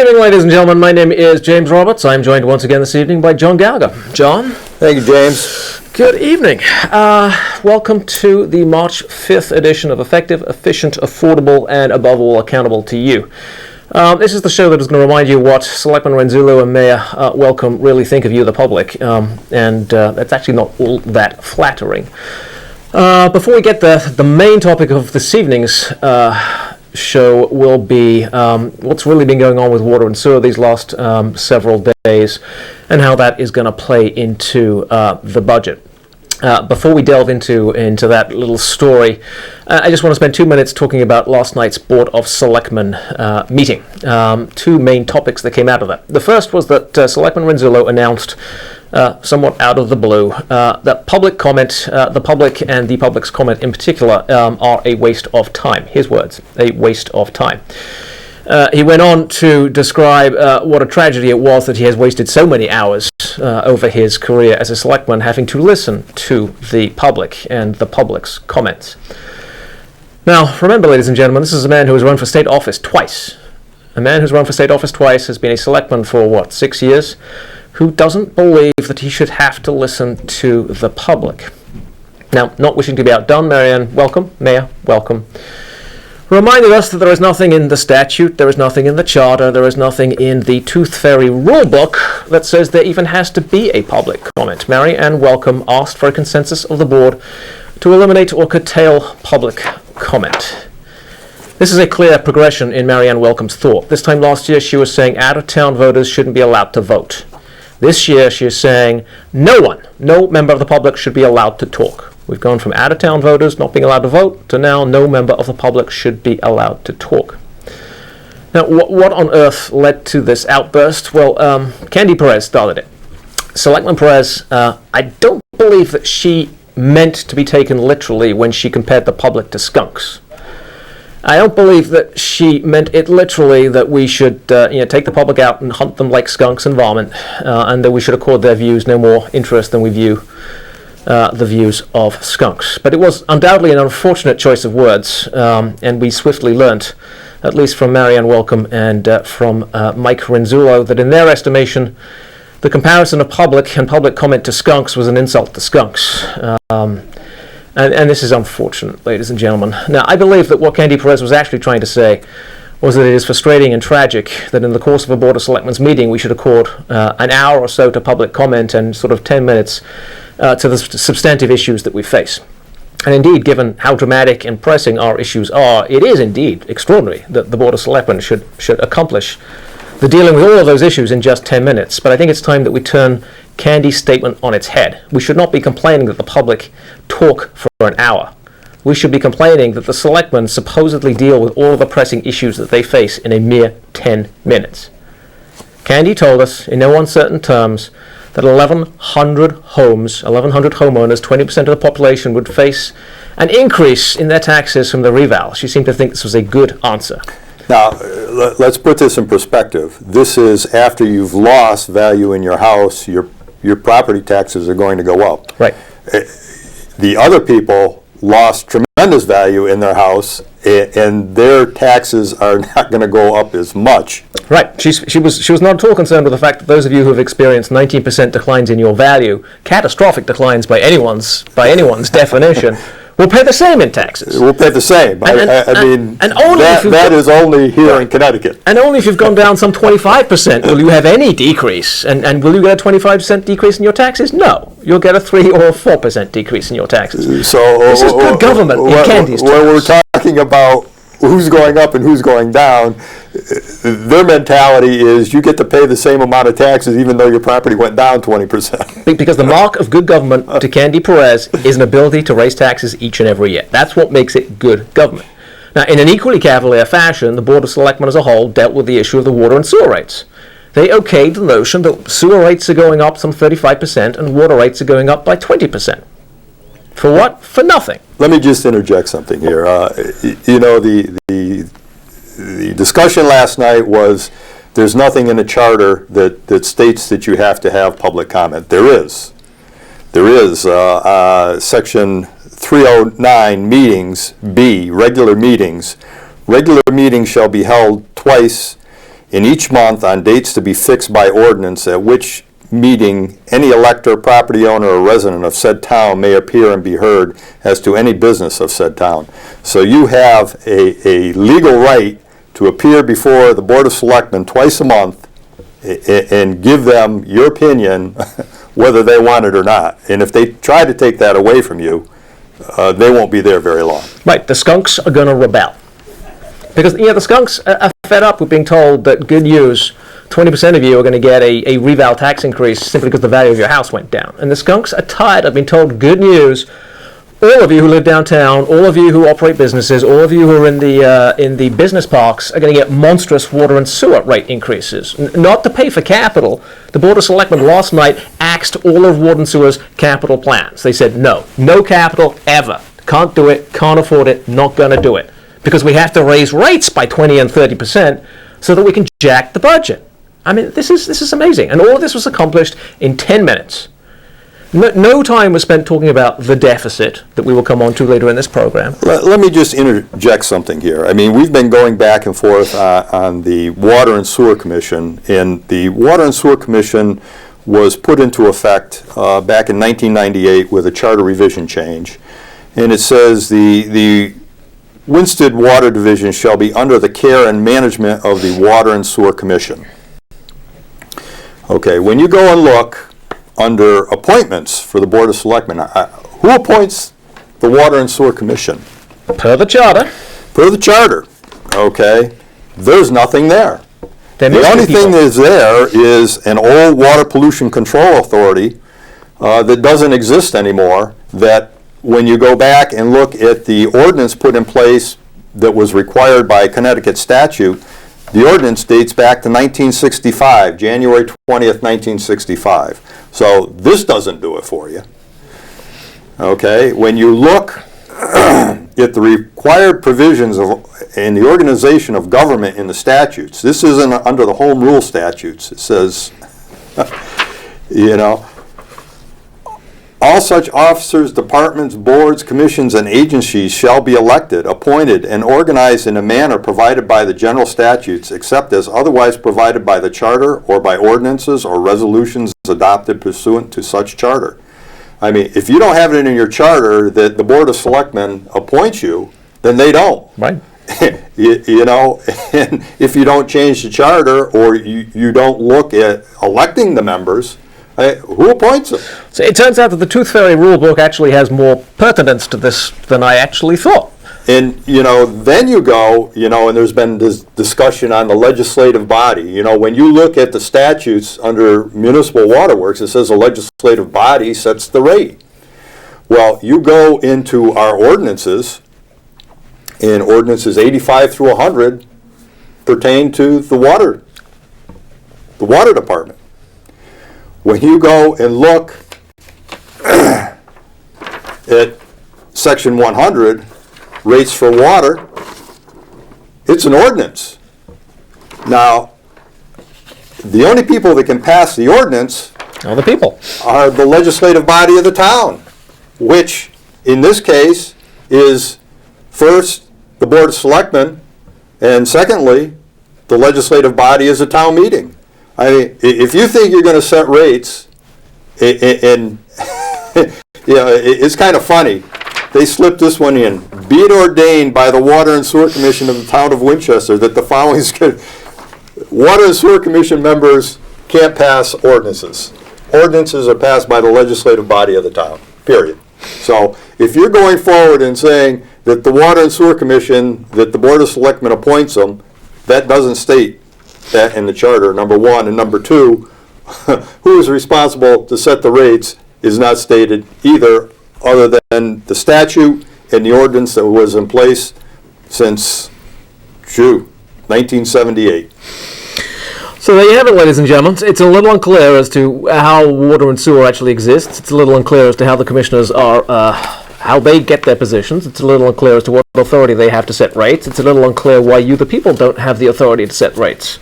evening, ladies and gentlemen. My name is James Roberts. I'm joined once again this evening by John Gallagher. John? Thank you, James. Good evening. Welcome to the March 5th edition of Effective, Efficient, Affordable, and above all, accountable to you. This is the show that is going to remind you what Selectman Renzullo and Mayor Welcome really think of you, the public, and that's actually not all that flattering. Before we get there, the main topic of this evening's show will be what's really been going on with water and sewer these last several days and how that is going to play into the budget. Before we delve into that little story, I just want to spend 2 minutes talking about last night's Board of Selectmen meeting. Two main topics that came out of that. The first was that Selectman Renzullo announced somewhat out of the blue that public comment, the public and the public's comment in particular, are a waste of time. His words, a waste of time. He went on to describe what a tragedy it was that he has wasted so many hours over his career as a selectman having to listen to the public and the public's comments. Now, remember, ladies and gentlemen, this is a man who has run for state office twice. A man who's run for state office twice, has been a selectman for, 6 years, who doesn't believe that he should have to listen to the public. Now, not wishing to be outdone, Marianne, welcome. Mayor, welcome. Reminded us that there is nothing in the statute, there is nothing in the charter, there is nothing in the Tooth Fairy rulebook that says there even has to be a public comment. Marianne Welcome asked for a consensus of the board to eliminate or curtail public comment. This is a clear progression in Marianne Welcome's thought. This time last year she was saying out-of-town voters shouldn't be allowed to vote. This year she is saying no member of the public should be allowed to talk. We've gone from out-of-town voters not being allowed to vote to now no member of the public should be allowed to talk. Now, what on earth led to this outburst? Well, Candy Perez started it. Selectman Perez, I don't believe that she meant to be taken literally when she compared the public to skunks. I don't believe that she meant it literally that we should take the public out and hunt them like skunks and varmint, and that we should accord their views no more interest than we view the views of skunks. But it was undoubtedly an unfortunate choice of words, and we swiftly learnt, at least from Marianne Welcome and from Mike Renzullo, that in their estimation, the comparison of public and public comment to skunks was an insult to skunks. And this is unfortunate, ladies and gentlemen. Now, I believe that what Candy Perez was actually trying to say was that it is frustrating and tragic that in the course of a Board of Selectmen's meeting we should accord an hour or so to public comment and sort of 10 minutes to the substantive issues that we face. And indeed, given how dramatic and pressing our issues are, it is indeed extraordinary that the Board of Selectmen should accomplish the dealing with all of those issues in just 10 minutes. But I think it's time that we turn Candy's statement on its head. We should not be complaining that the public talk for an hour. We should be complaining that the selectmen supposedly deal with all of the pressing issues that they face in a mere 10 minutes. Candy told us, in no uncertain terms, that 1,100 homes, 1,100 homeowners, 20% of the population would face an increase in their taxes from the reval. She seemed to think this was a good answer. Now, let's put this in perspective. This is after you've lost value in your house, your property taxes are going to go up. Right. The other people lost tremendous value in their house, and their taxes are not going to go up as much. Right. She was not at all concerned with the fact that those of you who have experienced 19% declines in your value, catastrophic declines by anyone's definition, will pay the same in taxes. We'll pay the same. I mean, that is only here in Connecticut. And only if you've gone down some 25% will you have any decrease. And will you get a 25% decrease in your taxes? No. You'll get a 3 or 4% decrease in your taxes. So this is good government in Candy's terms. When we're talking about who's going up and who's going down, their mentality is you get to pay the same amount of taxes even though your property went down 20%. Because the mark of good government to Candy Perez is an ability to raise taxes each and every year. That's what makes it good government. Now, in an equally cavalier fashion, the Board of Selectmen as a whole dealt with the issue of the water and sewer rates. They okayed the notion that sewer rates are going up some 35% and water rates are going up by 20%. For what? For nothing. Let me just interject something here. The discussion last night was there's nothing in the charter that states that you have to have public comment. There is. Section 309, meetings, B, regular meetings. Regular meetings shall be held twice in each month on dates to be fixed by ordinance, at which meeting any elector, property owner, or resident of said town may appear and be heard as to any business of said town. So you have a legal right to appear before the Board of Selectmen twice a month and give them your opinion whether they want it or not. And if they try to take that away from you, they won't be there very long. Right, the skunks are going to rebel. Because, the skunks are fed up with being told that good news, 20% of you are going to get a reval tax increase simply because the value of your house went down. And the skunks are tired of being told good news. All of you who live downtown, all of you who operate businesses, all of you who are in the business parks are going to get monstrous water and sewer rate increases. Not to pay for capital. The Board of Selectmen last night axed all of Water and Sewer's capital plans. They said no capital ever. Can't do it, can't afford it, not going to do it. Because we have to raise rates by 20 and 30% so that we can jack the budget. I mean, this is amazing. And all of this was accomplished in 10 minutes. No time was spent talking about the deficit that we will come on to later in this program. Let me just interject something here. I mean, we've been going back and forth on the Water and Sewer Commission, and the Water and Sewer Commission was put into effect back in 1998 with a charter revision change. And it says the Winsted Water Division shall be under the care and management of the Water and Sewer Commission. Okay, when you go and look under appointments for the Board of Selectmen, who appoints the Water and Sewer Commission? Per the charter. Per the charter, okay, there's nothing there. The only thing that's there is an old Water Pollution Control Authority that doesn't exist anymore, that when you go back and look at the ordinance put in place that was required by Connecticut statute, the ordinance dates back to 1965, January 20th, 1965. So this doesn't do it for you. Okay, when you look at the required provisions in the organization of government in the statutes, this isn't under the Home Rule statutes. It says, all such officers, departments, boards, commissions, and agencies shall be elected, appointed, and organized in a manner provided by the general statutes, except as otherwise provided by the charter or by ordinances or resolutions adopted pursuant to such charter. I mean, if you don't have it in your charter that the Board of Selectmen appoints you, then they don't. Right. And if you don't change the charter or you don't look at electing the members, who appoints them? So it turns out that the Tooth Fairy rule book actually has more pertinence to this than I actually thought. And, then you go, and there's been this discussion on the legislative body. When you look at the statutes under municipal waterworks, it says the legislative body sets the rate. Well, you go into our ordinances, and ordinances 85 through 100 pertain to the water department. When you go and look at section 100, rates for water, it's an ordinance. Now, the only people that can pass the ordinance are the people. Are the legislative body of the town, which in this case is first the Board of Selectmen, and secondly, the legislative body is a town meeting. I mean, if you think you're going to set rates, and it's kind of funny. They slipped this one in. Be it ordained by the Water and Sewer Commission of the town of Winchester that the following Water and Sewer Commission members can't pass ordinances. Ordinances are passed by the legislative body of the town, period. So if you're going forward and saying that the Water and Sewer Commission, that the Board of Selectmen appoints them, that doesn't state that in the charter, number one. And number two, who is responsible to set the rates is not stated either, other than the statute and the ordinance that was in place since 1978. So there you have it, ladies and gentlemen. It's a little unclear as to how water and sewer actually exists. It's a little unclear as to how the commissioners are, how they get their positions. It's a little unclear as to what authority they have to set rates. It's a little unclear why you, the people, don't have the authority to set rates.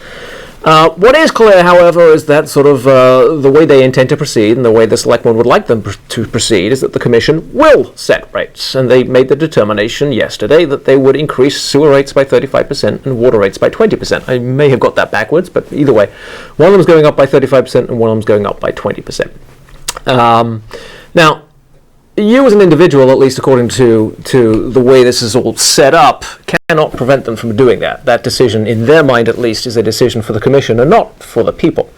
What is clear, however, is that sort of the way they intend to proceed and the way the Selectmen would like them to proceed is that the Commission will set rates. And they made the determination yesterday that they would increase sewer rates by 35% and water rates by 20%. I may have got that backwards, but either way, one of them is going up by 35% and one of them is going up by 20%. Now, you as an individual, at least according to the way this is all set up, cannot prevent them from doing that. That decision, in their mind at least, is a decision for the Commission and not for the people.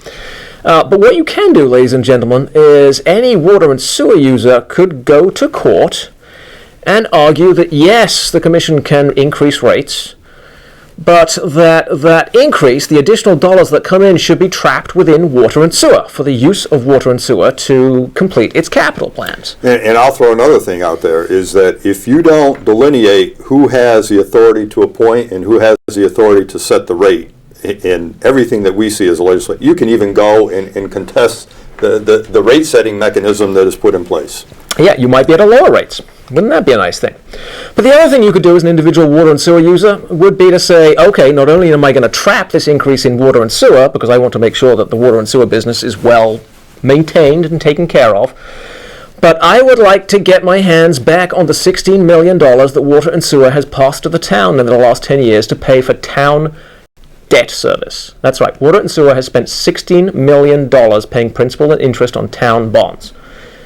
But what you can do, ladies and gentlemen, is any water and sewer user could go to court and argue that yes, the Commission can increase rates, but that increase, the additional dollars that come in, should be trapped within water and sewer for the use of water and sewer to complete its capital plans. And I'll throw another thing out there, is that if you don't delineate who has the authority to appoint and who has the authority to set the rate in everything that we see as a legislature, you can even go and contest the rate setting mechanism that is put in place. Yeah, you might be at a lower rates. Wouldn't that be a nice thing? But the other thing you could do as an individual water and sewer user would be to say, okay, not only am I going to trap this increase in water and sewer, because I want to make sure that the water and sewer business is well maintained and taken care of, but I would like to get my hands back on the $16 million that water and sewer has passed to the town in the last 10 years to pay for town debt service. That's right, water and sewer has spent $16 million paying principal and interest on town bonds.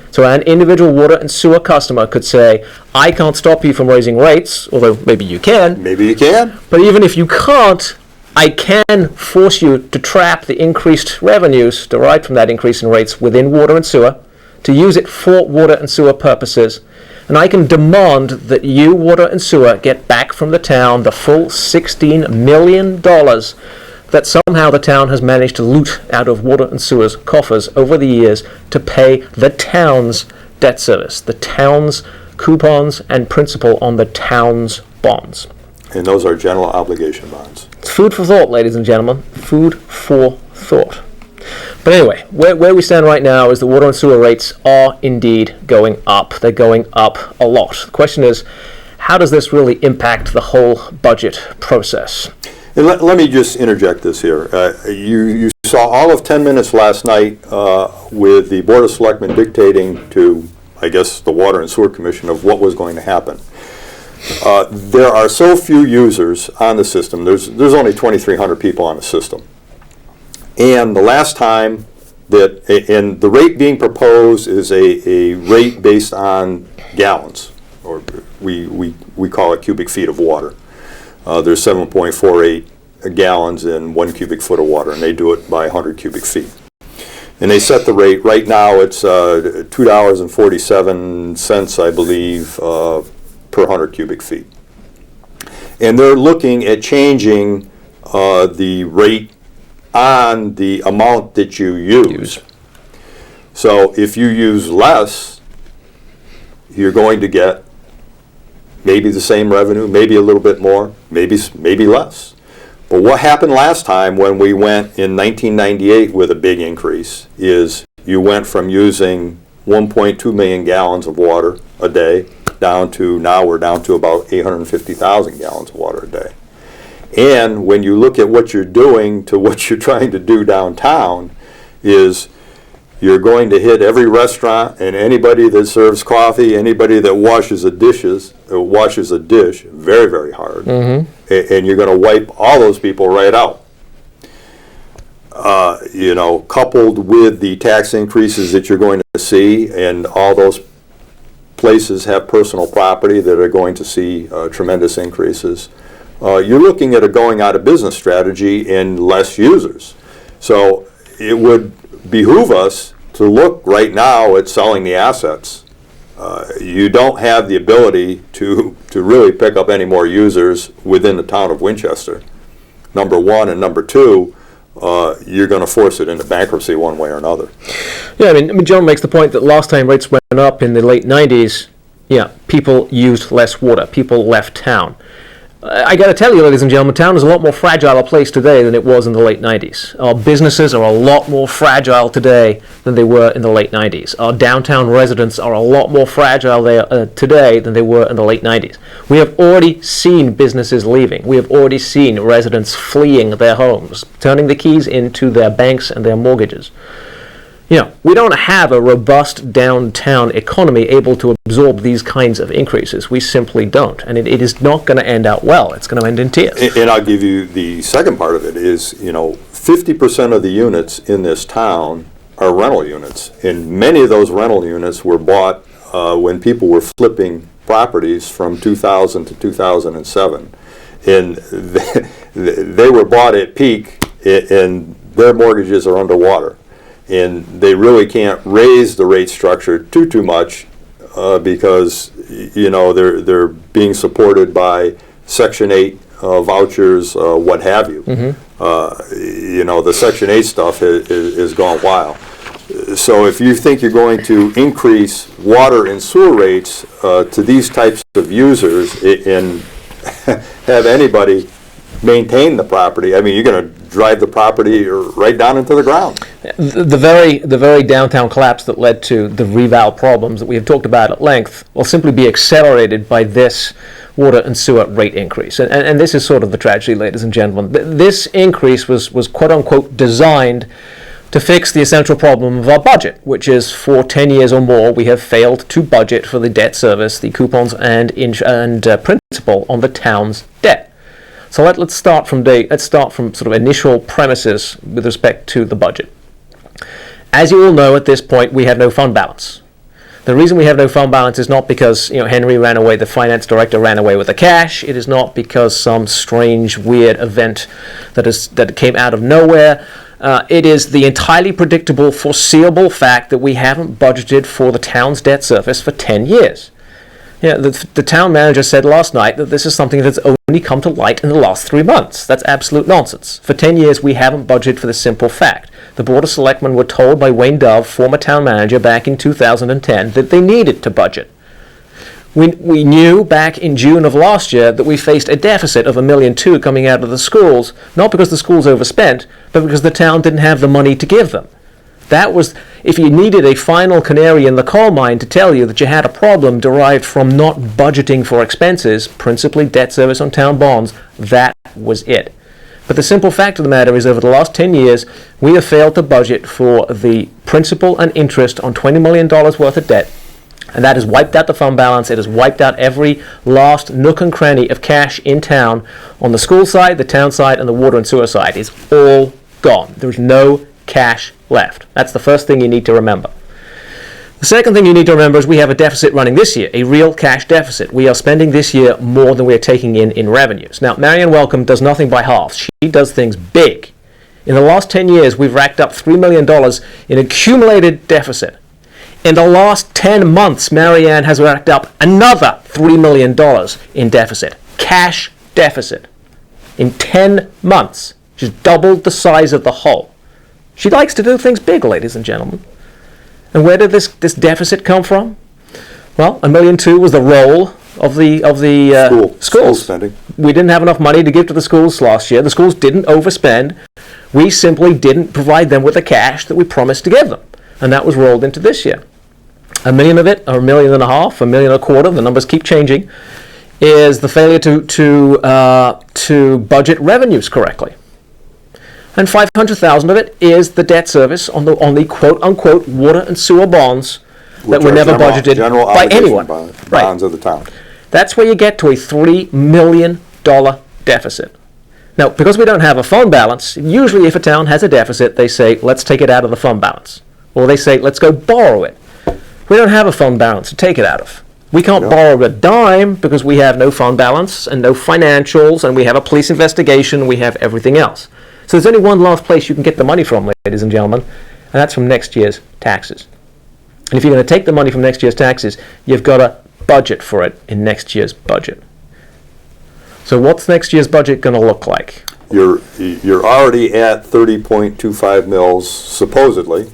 So an individual water and sewer customer could say, I can't stop you from raising rates, although maybe you can. Maybe you can. But even if you can't, I can force you to trap the increased revenues derived from that increase in rates within water and sewer, to use it for water and sewer purposes. And I can demand that you, water and sewer, get back from the town the full $16 million that somehow the town has managed to loot out of water and sewer's coffers over the years to pay the town's debt service, the town's coupons and principal on the town's bonds. And those are general obligation bonds. It's food for thought, ladies and gentlemen. Food for thought. But anyway, where we stand right now is the water and sewer rates are indeed going up. They're going up a lot. The question is, how does this really impact the whole budget process? And let me just interject this here. You saw all of 10 minutes last night with the Board of Selectmen dictating to, I guess, the Water and Sewer Commission of what was going to happen. There are so few users on the system. There's only 2,300 people on the system. And the last time that, and the rate being proposed is a rate based on gallons, or we call it cubic feet of water. There's 7.48 gallons in 1 cubic foot of water, and they do it by 100 cubic feet. And they set the rate, right now it's $2.47, I believe, per 100 cubic feet. And they're looking at changing the rate on the amount that you use. So if you use less, you're going to get maybe the same revenue, maybe a little bit more, maybe less. But what happened last time when we went in 1998 with a big increase is you went from using 1.2 million gallons of water a day down to, now we're down to about 850,000 gallons of water a day. And when you look at what you're doing to what you're trying to do downtown, is you're going to hit every restaurant and anybody that serves coffee, anybody that washes a dish very, very hard. Mm-hmm. And you're going to wipe all those people right out. Coupled with the tax increases that you're going to see, and all those places have personal property that are going to see tremendous increases. You're looking at a going out of business strategy and less users. So it would behoove us to look right now at selling the assets. You don't have the ability to really pick up any more users within the town of Winchester, number one, and number two, you're going to force it into bankruptcy one way or another. Yeah, I mean, John makes the point that last time rates went up in the late 90s, people used less water, people left town. I got to tell you, ladies and gentlemen, town is a lot more fragile a place today than it was in the late 90s. Our businesses are a lot more fragile today than they were in the late 90s. Our downtown residents are a lot more fragile today than they were in the late 90s. We have already seen businesses leaving. We have already seen residents fleeing their homes, turning the keys into their banks and their mortgages. You know, we don't have a robust downtown economy able to absorb these kinds of increases. We simply don't. And it is not going to end out well. It's going to end in tears. And I'll give you the second part of it is, 50% of the units in this town are rental units. And many of those rental units were bought when people were flipping properties from 2000 to 2007. And they were bought at peak, and their mortgages are underwater. And they really can't raise the rate structure too much because they're being supported by Section 8 vouchers, what have you. The Section 8 stuff is gone wild. So if you think you're going to increase water and sewer rates to these types of users and have anybody maintain the property, I mean, you're going to drive the property right down into the ground. The very downtown collapse that led to the reval problems that we have talked about at length will simply be accelerated by this water and sewer rate increase. And this is sort of the tragedy, ladies and gentlemen. This increase was quote-unquote designed to fix the essential problem of our budget, which is for 10 years or more we have failed to budget for the debt service, the coupons and principal on the town's debt. So let's start from sort of initial premises with respect to the budget. As you all know, at this point, we have no fund balance. The reason we have no fund balance is not because Henry ran away, the finance director ran away with the cash. It is not because some strange, weird event that came out of nowhere. It is the entirely predictable, foreseeable fact that we haven't budgeted for the town's debt service for 10 years. The town manager said last night that this is something that's only come to light in the last 3 months. That's absolute nonsense. For 10 years, we haven't budgeted for the simple fact. The Board of Selectmen were told by Wayne Dove, former town manager, back in 2010 that they needed to budget. We knew back in June of last year that we faced a deficit of $1.2 million coming out of the schools, not because the schools overspent, but because the town didn't have the money to give them. That was, if you needed a final canary in the coal mine to tell you that you had a problem derived from not budgeting for expenses, principally debt service on town bonds, that was it. But the simple fact of the matter is, over the last 10 years, we have failed to budget for the principal and interest on $20 million worth of debt, and that has wiped out the fund balance. It has wiped out every last nook and cranny of cash in town on the school side, the town side, and the water and sewer side. It's all gone. There's no cash left. That's the first thing you need to remember. The second thing you need to remember is we have a deficit running this year, a real cash deficit. We are spending this year more than we are taking in revenues. Now, Marianne Welcome does nothing by halves. She does things big. In the last 10 years, we've racked up $3 million in accumulated deficit. In the last 10 months, Marianne has racked up another $3 million in deficit. Cash deficit. In 10 months. She's doubled the size of the hole. She likes to do things big, ladies and gentlemen. And where did this deficit come from? Well, $1.2 million was the roll of the schools. Spending. We didn't have enough money to give to the schools last year. The schools didn't overspend. We simply didn't provide them with the cash that we promised to give them. And that was rolled into this year. $1 million of it, or $1.5 million, $1.25 million, the numbers keep changing, is the failure to budget revenues correctly. And $500,000 of it is the debt service on the quote-unquote water and sewer bonds that were never budgeted by anyone. Bonds of the town. That's where you get to a $3 million deficit. Now, because we don't have a fund balance, usually if a town has a deficit, they say, let's take it out of the fund balance. Or they say, let's go borrow it. We don't have a fund balance to take it out of. We can't borrow a dime because we have no fund balance and no financials, and we have a police investigation, and we have everything else. So there's only one last place you can get the money from, ladies and gentlemen, and that's from next year's taxes. And if you're going to take the money from next year's taxes, you've got to budget for it in next year's budget. So what's next year's budget going to look like? You're already at 30.25 mils, supposedly,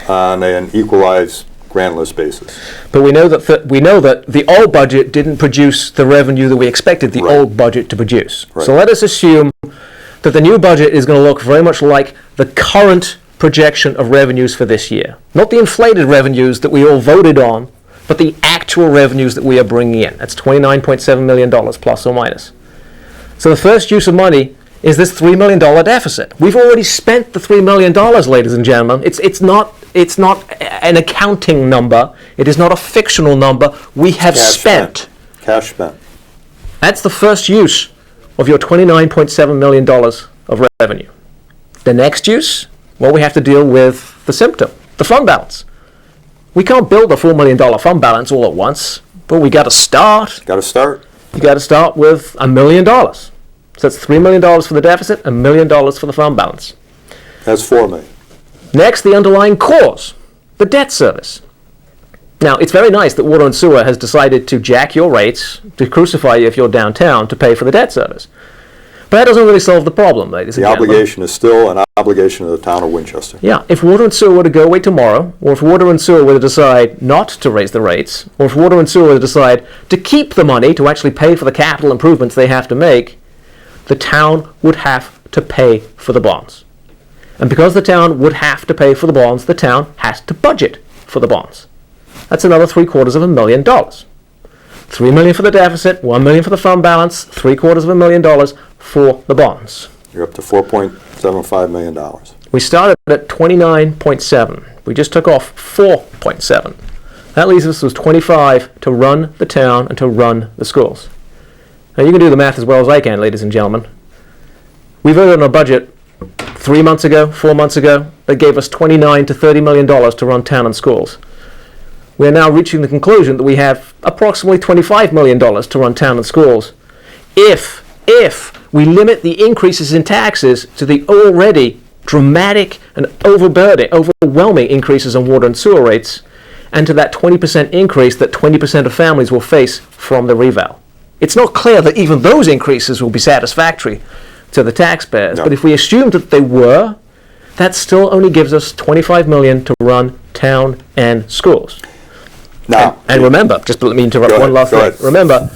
on an equalized grand list basis. But we know that the old budget didn't produce the revenue that we expected the Right. old budget to produce. Right. So let us assume that the new budget is going to look very much like the current projection of revenues for this year. Not the inflated revenues that we all voted on, but the actual revenues that we are bringing in. That's $29.7 million plus or minus. So the first use of money is this $3 million deficit. We've already spent the $3 million, ladies and gentlemen. It's not an accounting number. It is not a fictional number. We have spent. Cash spent. That's the first use of your $29.7 million of revenue. The next use, well, we have to deal with the symptom, the fund balance. We can't build a $4 million fund balance all at once, but we got to start. Got to start. You got to start with $1 million. So that's $3 million for the deficit, $1 million for the fund balance. That's $4 million. Next, the underlying cause, the debt service. Now, it's very nice that Water and Sewer has decided to jack your rates, to crucify you if you're downtown, to pay for the debt service. But that doesn't really solve the problem, ladies and The gentlemen. obligation is still an obligation of the town of Winchester. Yeah, if Water and Sewer were to go away tomorrow, or if Water and Sewer were to decide not to raise the rates, or if Water and Sewer were to decide to keep the money to actually pay for the capital improvements they have to make, the town would have to pay for the bonds. And because the town would have to pay for the bonds, the town has to budget for the bonds. That's another $750,000. $3 million for the deficit, $1 million for the fund balance, $750,000 for the bonds. You're up to $4.75 million. We started at 29.7. We just took off 4.7. That leaves us with 25 to run the town and to run the schools. Now you can do the math as well as I can, ladies and gentlemen. We voted on a budget 3 months ago, 4 months ago, that gave us $29 to $30 million to run town and schools. We are now reaching the conclusion that we have approximately $25 million to run town and schools. If we limit the increases in taxes to the already dramatic and overwhelming increases in water and sewer rates, and to that 20% increase that 20% of families will face from the reval. It's not clear that even those increases will be satisfactory to the taxpayers, No. but if we assume that they were, that still only gives us $25 million to run town and schools. Now, And remember, just let me interrupt Go one ahead, last go thing. ahead. Remember,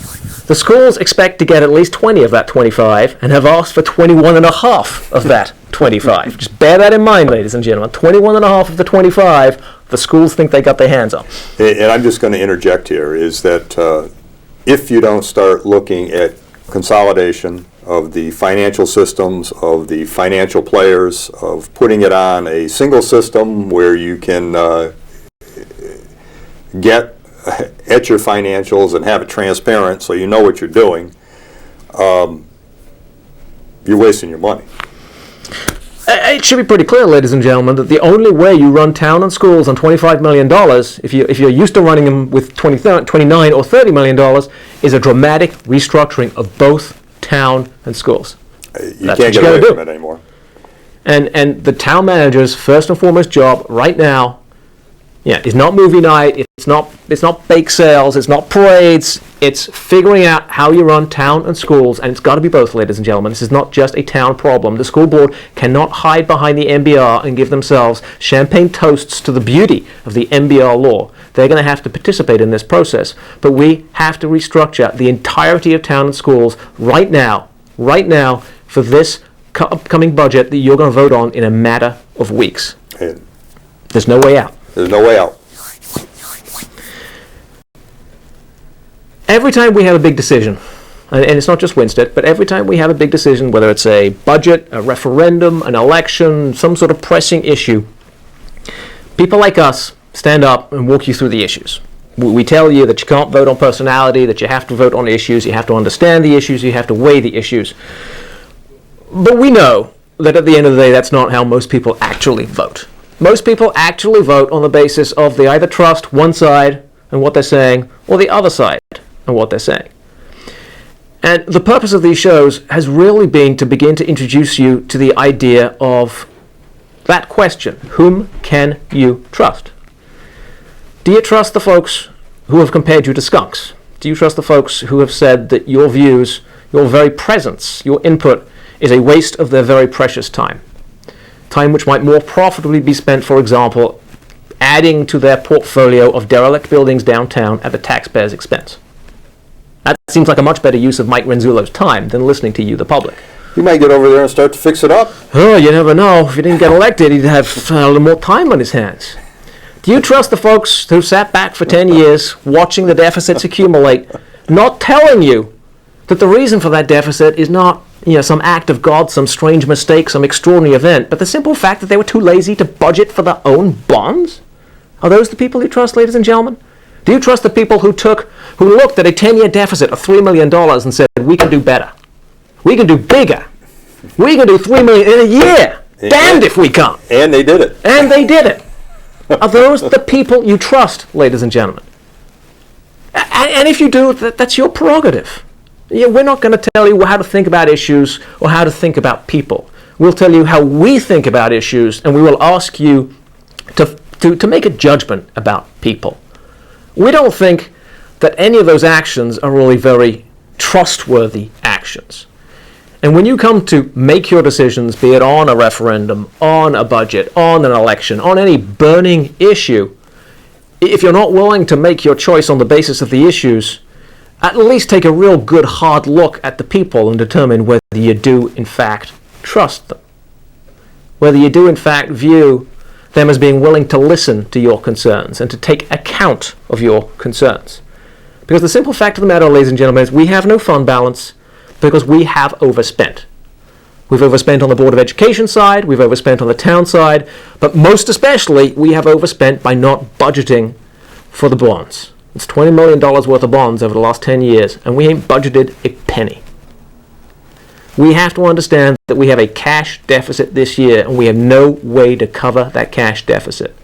the schools expect to get at least 20 of that 25 and have asked for 21.5 of that 25. Just bear that in mind, ladies and gentlemen. 21.5 of the 25, the schools think they got their hands on. and I'm just going to interject here, is that if you don't start looking at consolidation of the financial systems, of the financial players, of putting it on a single system where you can get at your financials and have it transparent so you know what you're doing, you're wasting your money. It should be pretty clear, ladies and gentlemen, that the only way you run town and schools on $25 million, if you're used to running them with $29 or $30 million, is a dramatic restructuring of both town and schools. You That's what can't you get gotta away do. from it anymore. And the town manager's first and foremost job right now, is not movie night, it's not bake sales, it's not parades, it's figuring out how you run town and schools, and it's got to be both, ladies and gentlemen. This is not just a town problem. The school board cannot hide behind the MBR and give themselves champagne toasts to the beauty of the MBR law. They're going to have to participate in this process, but we have to restructure the entirety of town and schools right now, for this upcoming budget that you're going to vote on in a matter of weeks. And There's no way out. there's no way out. Every time we have a big decision, and it's not just Winstead, but every time we have a big decision, whether it's a budget, a referendum, an election, some sort of pressing issue, people like us stand up and walk you through the issues. We tell you that you can't vote on personality, that you have to vote on issues, you have to understand the issues, you have to weigh the issues. But we know that at the end of the day, that's not how most people actually vote. Most people actually vote on the basis of they either trust one side and what they're saying, or the other side and what they're saying. And the purpose of these shows has really been to begin to introduce you to the idea of that question: whom can you trust? Do you trust the folks who have compared you to skunks? Do you trust the folks who have said that your views, your very presence, your input is a waste of their very precious time? Time which might more profitably be spent, for example, adding to their portfolio of derelict buildings downtown at the taxpayers' expense. That seems like a much better use of Mike Renzullo's time than listening to you, the public. He might get over there and start to fix it up. Oh, you never know. If he didn't get elected, he'd have a little more time on his hands. Do you trust the folks who sat back for 10 years watching the deficits accumulate, not telling you that the reason for that deficit is not, some act of God, some strange mistake, some extraordinary event, but the simple fact that they were too lazy to budget for their own bonds? Are those the people you trust, ladies and gentlemen? Do you trust the people who looked at a 10-year deficit of $3 million and said, we can do better, we can do bigger, we can do $3 million in a year, damned if we can't? And they did it. And they did it. Are those the people you trust, ladies and gentlemen? And if you do, that's your prerogative. We're not going to tell you how to think about issues or how to think about people. We'll tell you how we think about issues, and we will ask you to make a judgment about people. We don't think that any of those actions are really very trustworthy actions. And when you come to make your decisions, be it on a referendum, on a budget, on an election, on any burning issue, if you're not willing to make your choice on the basis of the issues, at least take a real good hard look at the people and determine whether you do in fact trust them. Whether you do in fact view them as being willing to listen to your concerns and to take account of your concerns. Because the simple fact of the matter, ladies and gentlemen, is we have no fund balance because we have overspent. We've overspent on the Board of Education side, we've overspent on the town side, but most especially we have overspent by not budgeting for the bonds. It's $20 million worth of bonds over the last 10 years, and we ain't budgeted a penny. We have to understand that we have a cash deficit this year, and we have no way to cover that cash deficit.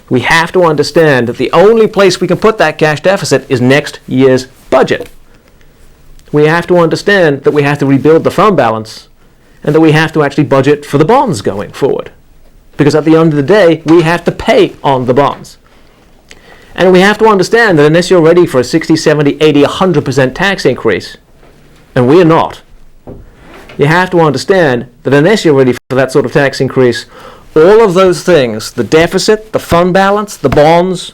We have to understand that the only place we can put that cash deficit is next year's budget. We have to understand that we have to rebuild the fund balance and that we have to actually budget for the bonds going forward. Because at the end of the day, we have to pay on the bonds. And we have to understand that unless you're ready for a 60, 70, 80, 100% tax increase, and we are not, you have to understand that unless you're ready for that sort of tax increase, all of those things, the deficit, the fund balance, the bonds,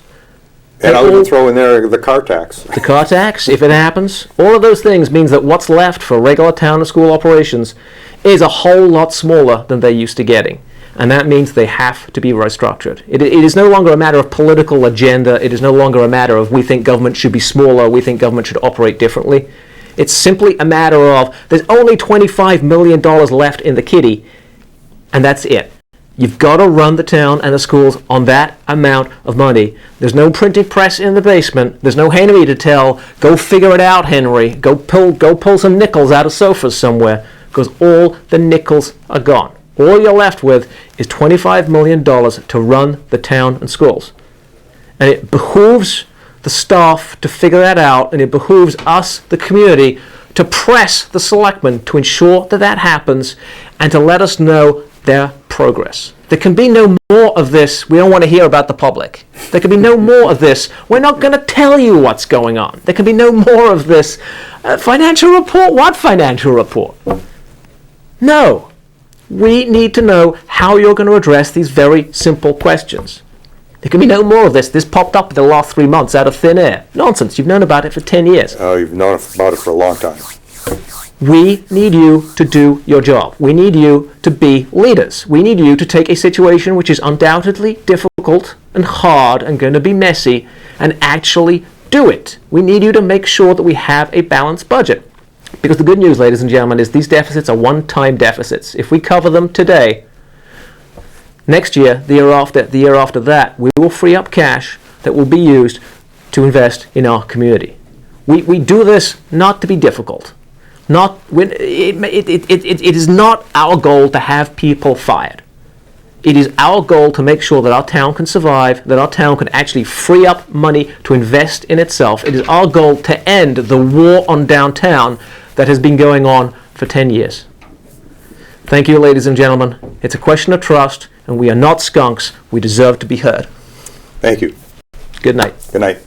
and I would throw in there the car tax. The car tax, if it happens, all of those things means that what's left for regular town and school operations is a whole lot smaller than they're used to getting. And that means they have to be restructured. It is no longer a matter of political agenda. It is no longer a matter of we think government should be smaller, we think government should operate differently. It's simply a matter of there's only $25 million left in the kitty, and that's it. You've got to run the town and the schools on that amount of money. There's no printing press in the basement. There's no Henry to tell, go figure it out, Henry. Go pull some nickels out of sofas somewhere, because all the nickels are gone. All you're left with is $25 million to run the town and schools. And it behooves the staff to figure that out, and it behooves us, the community, to press the selectmen to ensure that that happens and to let us know their progress. There can be no more of this, we don't want to hear about the public. There can be no more of this, we're not going to tell you what's going on. There can be no more of this, financial report, what financial report? No. We need to know how you're going to address these very simple questions. There can be no more of this. This popped up in the last 3 months out of thin air. Nonsense. You've known about it for 10 years. Oh, you've known about it for a long time. We need you to do your job. We need you to be leaders. We need you to take a situation which is undoubtedly difficult and hard and going to be messy and actually do it. We need you to make sure that we have a balanced budget. Because the good news, ladies and gentlemen, is these deficits are one-time deficits. If we cover them today, next year, the year after that, we will free up cash that will be used to invest in our community. We do this not to be difficult. It is not our goal to have people fired. It is our goal to make sure that our town can survive, that our town can actually free up money to invest in itself. It is our goal to end the war on downtown that has been going on for 10 years. Thank you, ladies and gentlemen. It's a question of trust, and we are not skunks. We deserve to be heard. Thank you. Good night. Good night.